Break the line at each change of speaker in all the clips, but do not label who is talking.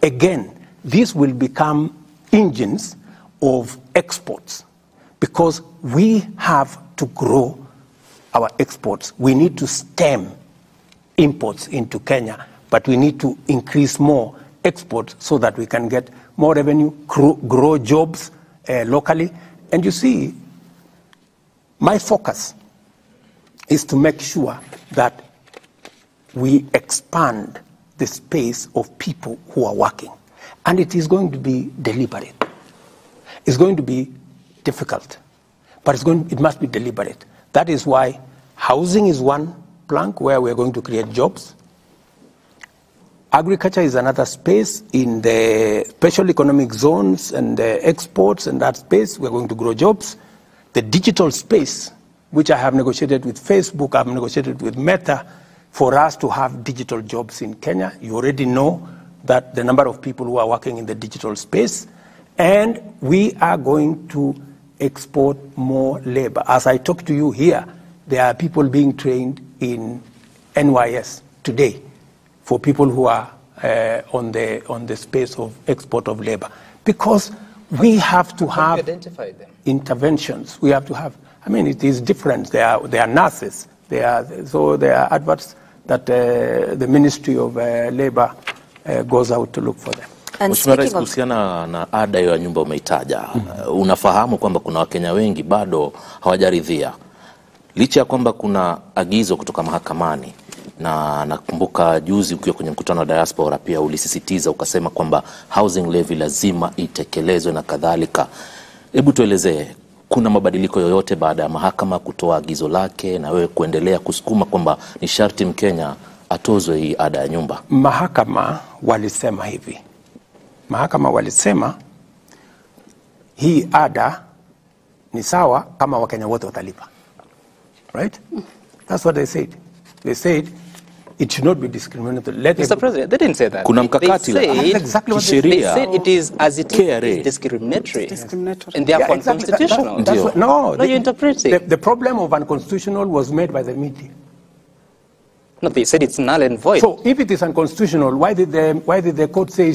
again, these will become engines of exports because we have to grow our exports. We need to stem imports into Kenya, but we need to increase more exports so that we can get more revenue, grow jobs locally. And you see, my focus is to make sure that we expand the space of people who are working. And it is going to be deliberate. It's going to be difficult, but it must be deliberate. That is why housing is one plank where we're going to create jobs. Agriculture is another space in the special economic zones and the exports and that space. We're going to grow jobs. The digital space, which I have negotiated with Facebook, I've negotiated with Meta, for us to have digital jobs in Kenya. You already know that the number of people who are working in the digital space, and we are going to export more labor. As I talk to you here, there are people being trained in NYS today for people who are on the space of export of labor. Because we have to have interventions. We have to have, I mean, it is different. They are nurses. There are adverts that the Ministry of Labor goes out to look for them.
Mheshimiwa Rais, kuhusiana na ada ya nyumba umeitaja, unafahamu kwamba kuna Wakenya wengi bado hawajaridhia. Licha ya kwamba kuna agizo kutoka mahakamani, na nakumbuka juzi ukiwa kwenye mkutano wa diaspora pia ulisisitiza ukasema kwamba housing levy lazima itekelezwe na kadhalika. Hebu tuelezee, kuna mabadiliko yoyote baada ya mahakama kutoa agizo lake na wewe kuendelea kusukuma kwamba ni sharti Mkenya atozwe hii ada ya nyumba?
Mahakama walisema hivi. Mahakama walisema hii ada ni sawa kama Wakenya wote watalipa. Right? That's what they said. They said it should not be discriminatory.
Mr. President, they didn't say that.
Kuna mkakati
exactly what
they said. It is as it is discriminatory. And therefore unconstitutional.
No,
you're interpreting.
The problem of unconstitutional was made by the media.
No, they said it's null and void.
So if it is unconstitutional, why did the court say we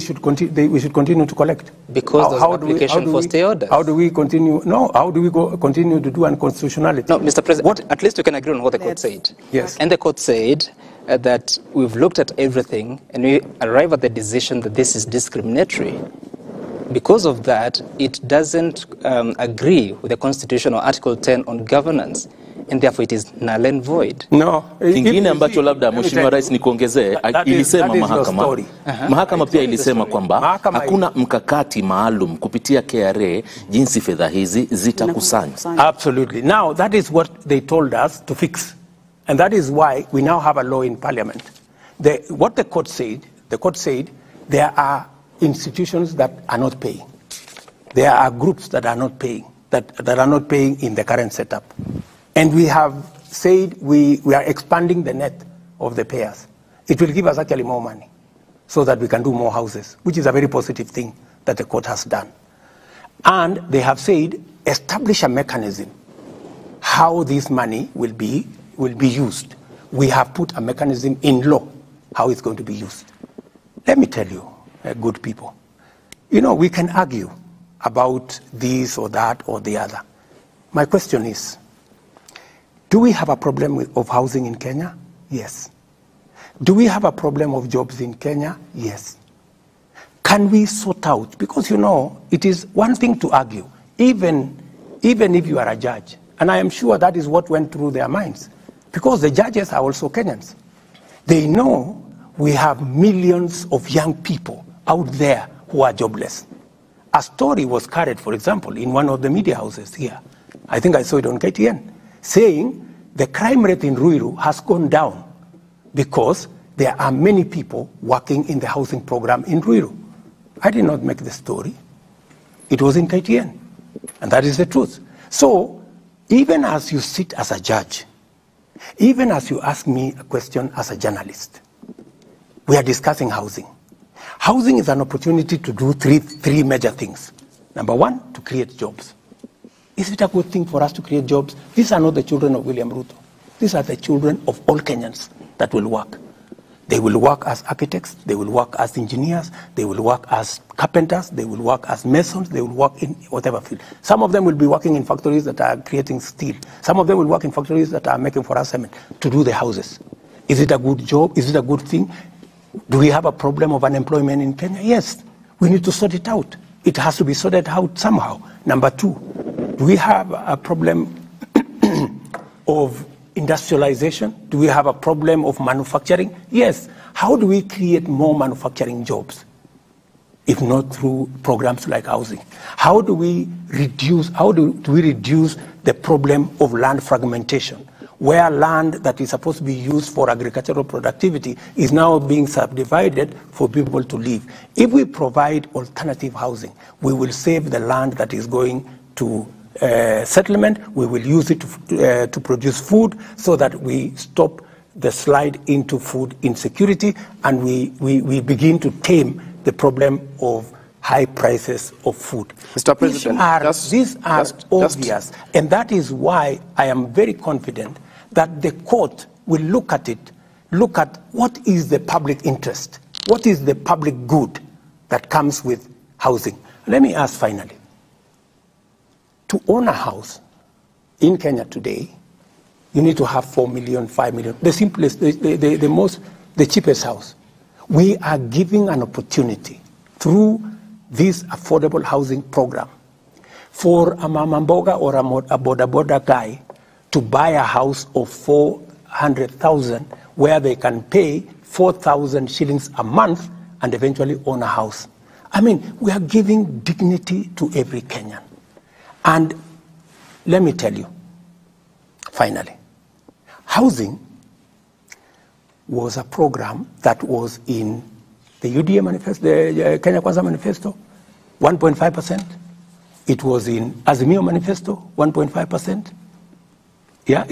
should continue to collect?
Because there's application for stay orders.
How do we continue? No, how do we continue to do unconstitutionality?
No, Mr. President, at least we can agree on what the court said.
Yes.
And the court said that we've looked at everything and we arrive at the decision that this is discriminatory. Because of that, it doesn't agree with the constitutional Article 10 on governance. And therefore it is null and void.
No.
Kingine ambacho labda Mheshimiwa Rais nikuongezee, ilisema mahakama. Mahakama pia ilisema kwamba hakuna mkakati maalum kupitia KRA jinsi fedha hizi zitakusanywa.
Absolutely. Now that is what they told us to fix. And that is why we now have a law in Parliament. What the court said there are institutions that are not paying. There are groups that are not paying, that are not paying in the current setup. And we have said we are expanding the net of the payers. It will give us actually more money so that we can do more houses, which is a very positive thing that the court has done. And they have said establish a mechanism how this money will be used. We have put a mechanism in law how it's going to be used. Let me tell you, good people, you know, we can argue about this or that or the other. My question is, do we have a problem of housing in Kenya? Yes. Do we have a problem of jobs in Kenya? Yes. Can we sort out? Because, you know, it is one thing to argue, even if you are a judge. And I am sure that is what went through their minds. Because the judges are also Kenyans. They know we have millions of young people out there who are jobless. A story was carried, for example, in one of the media houses here. I think I saw it on KTN. Saying the crime rate in Ruiru has gone down because there are many people working in the housing program in Ruiru. I did not make the story. It was in KTN. And that is the truth. So even as you sit as a judge, even as you ask me a question as a journalist, we are discussing housing. Housing is an opportunity to do three major things. Number one, to create jobs. Is it a good thing for us to create jobs? These are not the children of William Ruto. These are the children of all Kenyans that will work. They will work as architects, they will work as engineers, they will work as carpenters, they will work as masons, they will work in whatever field. Some of them will be working in factories that are creating steel. Some of them will work in factories that are making for us cement to do the houses. Is it a good job? Is it a good thing? Do we have a problem of unemployment in Kenya? Yes. We need to sort it out. It has to be sorted out somehow. Number two, do we have a problem of industrialization? Do we have a problem of manufacturing? Yes. How do we create more manufacturing jobs, if not through programs like housing? How do we reduce the problem of land fragmentation, where land that is supposed to be used for agricultural productivity is now being subdivided for people to live? If we provide alternative housing, we will save the land that is going to settlement. We will use it to produce food so that we stop the slide into food insecurity, and we begin to tame the problem of high prices of food.
Mr. President,
these are obvious, and that is why I am very confident that the court will look at what is the public interest, what is the public good that comes with housing. Let me ask finally, to own a house in Kenya today, you need to have 4 million, 5 million, the simplest, the cheapest house. We are giving an opportunity through this affordable housing program for a mamamboga or a boda guy to buy a house of 400,000 where they can pay 4,000 shillings a month and eventually own a house. I mean, we are giving dignity to every Kenyan. And let me tell you, finally, housing was a program that was in the UDA manifesto, the Kenya Kwanza manifesto, 1.5%. It was in Azimio manifesto, 1.5%. Yeah,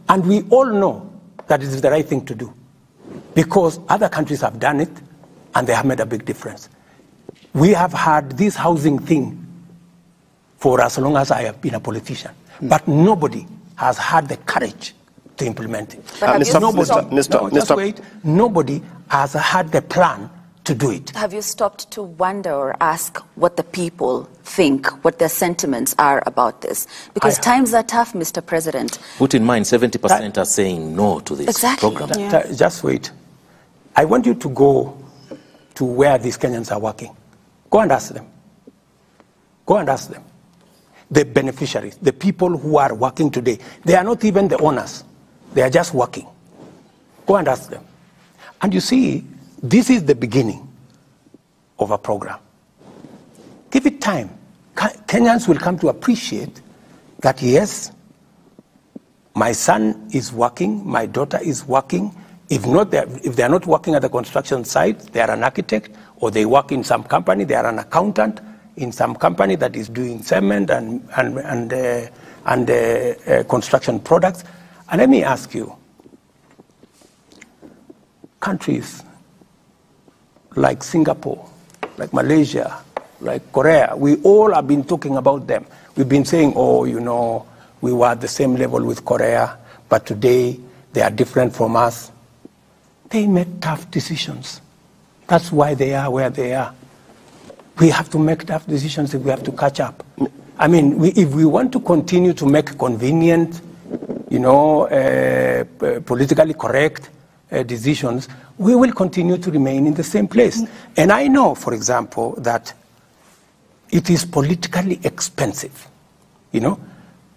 and we all know that it is the right thing to do because other countries have done it and they have made a big difference. We have had this housing thing for as long as I have been a politician, but nobody has had the courage to implement it. Nobody has had the plan to do it.
Have you stopped to wonder or ask what the people think, what their sentiments are about this? Because times are tough, Mr. President.
Put in mind, 70% are saying no to this program.
Yeah. Just wait. I want you to go to where these Kenyans are working. Go and ask them. Go and ask them. The beneficiaries, the people who are working today, they are not even the owners. They are just working. Go and ask them. And you see, this is the beginning of a program. Give it time. Kenyans will come to appreciate that, yes, my son is working, my daughter is working. If they are not working at the construction site, they are an architect, or they work in some company, they are an accountant in some company that is doing cement and construction products. And let me ask you, countries like Singapore, like Malaysia, like Korea, we all have been talking about them. We've been saying, oh, you know, we were at the same level with Korea, but today they are different from us. They made tough decisions. That's why they are where they are. We have to make tough decisions if we have to catch up. I mean, if we want to continue to make convenient, you know, politically correct decisions, we will continue to remain in the same place. And I know, for example, that it is politically expensive. You know,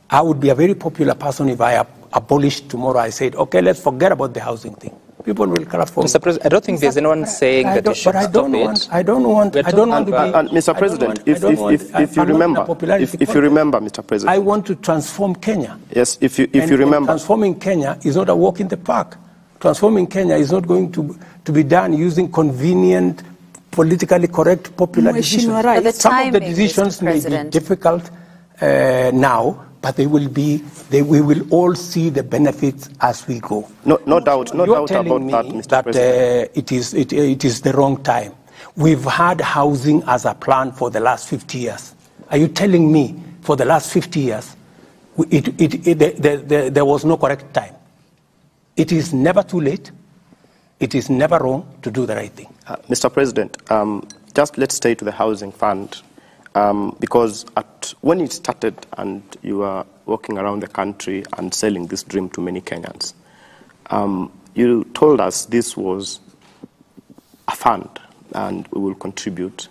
I would be a very popular person if I abolished tomorrow. I said, okay, let's forget about the housing thing. People will clap for me.
Mr. President, I don't think there's anyone saying that you should stop it.
I don't want to be...
Mr. President, if you remember, Mr. President...
I want to transform Kenya.
Yes, if you remember...
Transforming Kenya is not a walk in the park. Transforming Kenya is not going to be done using convenient, politically correct, popular decisions. Some of the decisions may be difficult now, but we will all see the benefits as we go.
No doubt about that, Mr. President.
It is the wrong time. We've had housing as a plan for the last 50 years. Are you telling me for the last 50 years there was no correct time? It is never too late. it is never wrong to do the right thing.
Mr. President, just let's stay to the housing fund, because when it started and you were walking around the country and selling this dream to many Kenyans, you told us this was a fund and we will contribute